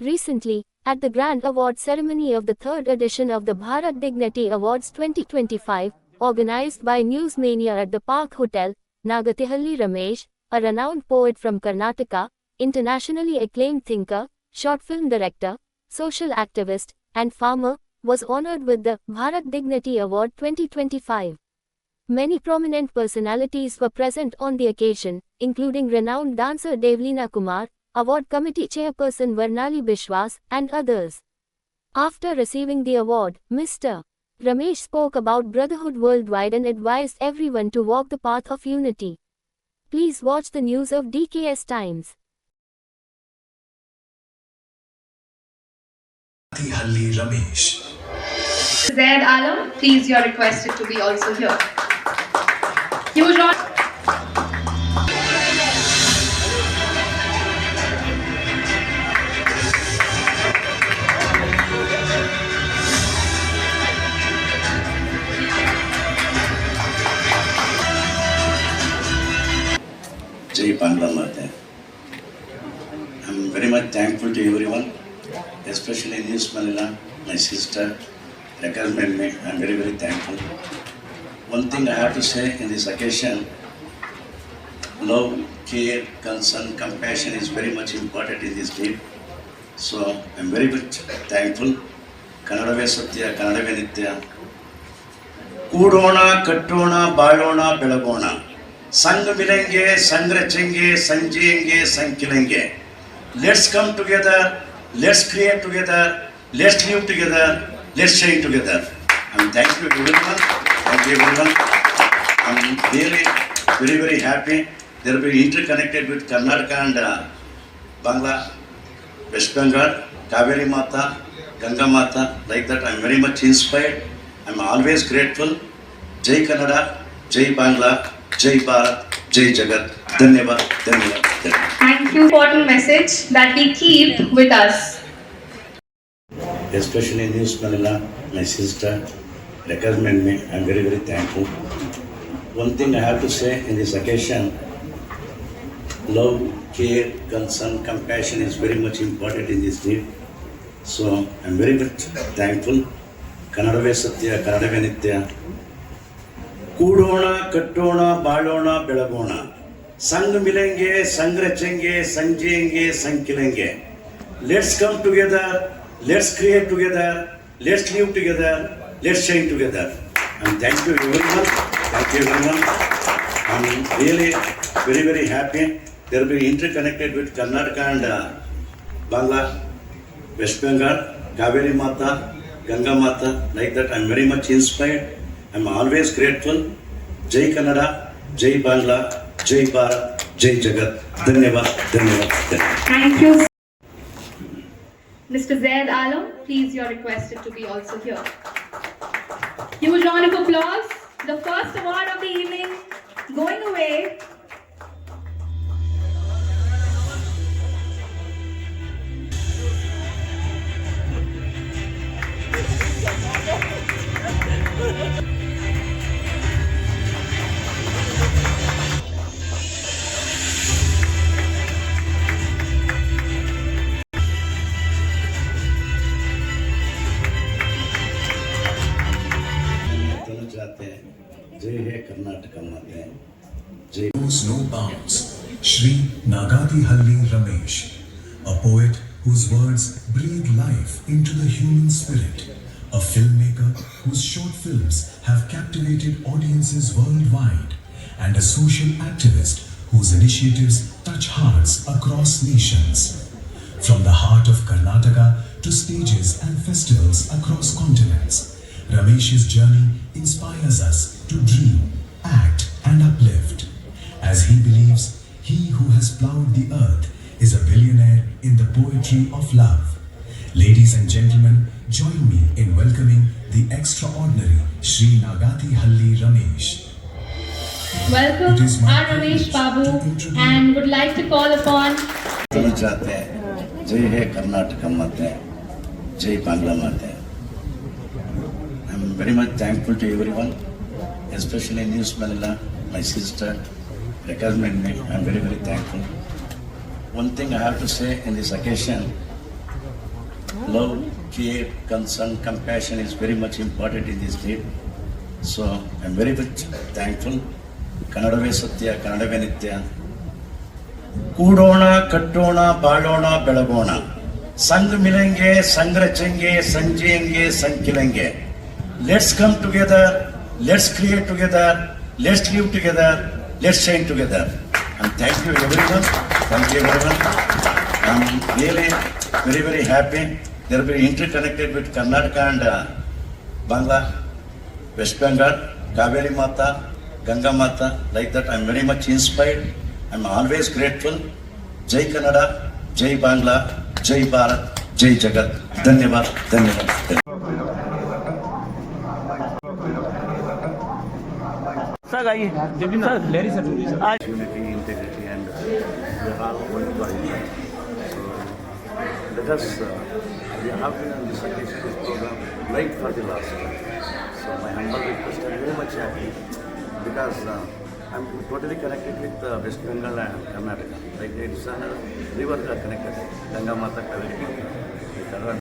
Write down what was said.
Recently, at the grand award ceremony of the third edition of the Bharat Dignity Awards 2025, organized by Newsmania at the Park Hotel, Nagatihalli Ramesh, a renowned poet from Karnataka, internationally acclaimed thinker, short film director, social activist, and farmer, was honored with the Bharat Dignity Award 2025. Many prominent personalities were present on the occasion, including renowned dancer Devleena Kumar, award committee chairperson Varnali Bishwas, and others. After receiving the award, Mr. Ramesh spoke about brotherhood worldwide and advised everyone to walk the path of unity. Please watch the news of DKS Times. Nagatihalli Ramesh. Zaid Alam, please, you are requested to be also here. You would not. Jai Bangla Mata. I'm very much thankful to everyone, especially News Manila, my sister, recommend me. I'm very, very thankful. One thing I have to say in this occasion, love, care, concern, compassion is very much important in this day. So I'm very much thankful. Kannadave Satya, Kannadave Nitya. Kudona, Kattona, Balona, Belagona. Sang Milenge, Sangrachenge, Sanjenge, Sankilenge. Let's come together, let's create together, let's live together, let's shine together. And thank you everyone. Thank you everyone. I'm really very, very happy. They will be interconnected with Karnataka and Bangla, West Bengal, Kaveri Mata, Ganga Mata. Like that, I'm very much inspired. I'm always grateful. Jai Kannada, Jai Bangla, Jai Bharat, Jai Jagat. Dhanyavad, Dhanyavad, Dhanyavad. Thank you. Important message that we keep with us. Especially News Manila, my sister, recommend me. I'm very, very thankful. One thing I have to say in this occasion, love, care, concern, compassion is very much important in this day. So I'm very much thankful. Kannadave Satya, Kannadave Nitya. Kudona, Kattona, Balona, Belagona. Sang Milenge, Sangrachenge, Sanjenge, Sankilenge. Let's come together, let's create together, let's live together, let's shine together. And thank you everyone. Thank you everyone. I'm really very, very happy. They will be interconnected with Karnataka and Bangla, West Bengal, Kaveri Mata, Ganga Mata. Like that, I'm very much inspired. I'm always grateful. Jai Kannada, Jai Bangla, Jai Bharat, Jai Jagat. Dhanyavad, Dhanyavad, Dhanyavad. Thank you. Mr. Zaid Alam, please, you are requested to be also here. Huge round of applause. The first award of the evening going away. Jai Hai Karnataka Mata. Jai. Knows no bounds. Shri Nagatihalli Ramesh, a poet whose words breathe life into the human spirit, a filmmaker whose short films have captivated audiences worldwide, and a social activist whose initiatives touch hearts across nations. From the heart of Karnataka to stages and festivals across continents, Ramesh's journey inspires us to dream, act, and uplift. As he believes, he who has plowed the earth is a billionaire in the poetry of love. Ladies and gentlemen, join me in welcoming the extraordinary Shri Nagatihalli Ramesh. Welcome, R. Ramesh Babu, and would like to call upon. Jai Hai Karnataka Mata. Jai Bangla Mata. I'm very much thankful to everyone, especially News Manila, my sister, recommend me. I'm very, very thankful. One thing I have to say in this occasion, love, care, concern, compassion is very much important in this day. So I'm very much thankful. ಕನ್ನಡವೇ ಸತ್ಯ, ಕನ್ನಡವೇ ನಿತ್ಯ. ಕೂಡೋಣ, ಕಟ್ಟೋಣ, ಬಾಳೋಣ, ಬೆಳಗೋಣ. ಸಂಗ್ ಮಿಲೆಂಗೆ, ಸಂಗ್ ರಚೆಂಗೆ, ಸಂಜೆಂಗೆ, ಸಂಕಿಲೆಂಗೆ. Let's come together, let's create together, let's live together, let's shine together. And thank you everyone. Thank you everyone. I'm really very, very happy. They're very interconnected with Karnataka and Bangla, West Bengal, Kaveri Mata, Ganga Mata. Like that, I'm very much inspired. I'm always grateful. Jai Kannada, Jai Bangla, Jai Bharat, Jai Jagat. Dhanyavad, dhanyavad. Sir आइए sir लेरी sir आज Unity, integrity, and we are all going for it. So let us, we have been on this occasion, this program, right for the last time. So my humble request, I'm very much happy because I'm totally connected with West Bengal and Karnataka. Like it's a river connected, Ganga Mata, Kaveri Mata.